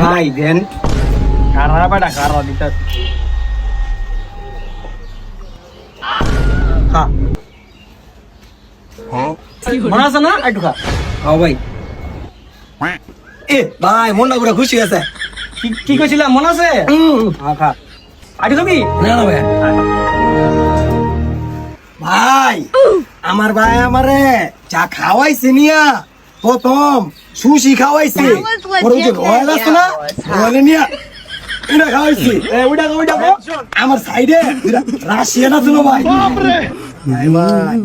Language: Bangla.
ভাই দেন কারা বেটা কারা দিতে খা মনে আছে না একটু খা ও ভাই এ ভাই মনটা পুরো খুশি আছে কি কইছিলাম মনে আছে হ্যাঁ খা আইটু খাবি না না ভাই ভাই আমার ভাই আমারে যা খাওয়াইছে নিয়া প্রথম সুশি খাওয়াইছে ওর যে রয়্যাল আছে না রয়্যাল নিয়া এটা খাওয়াইছে ওইটা আমার সাইডে রাশিয়ান আছে না ভাই বাপরে ভাই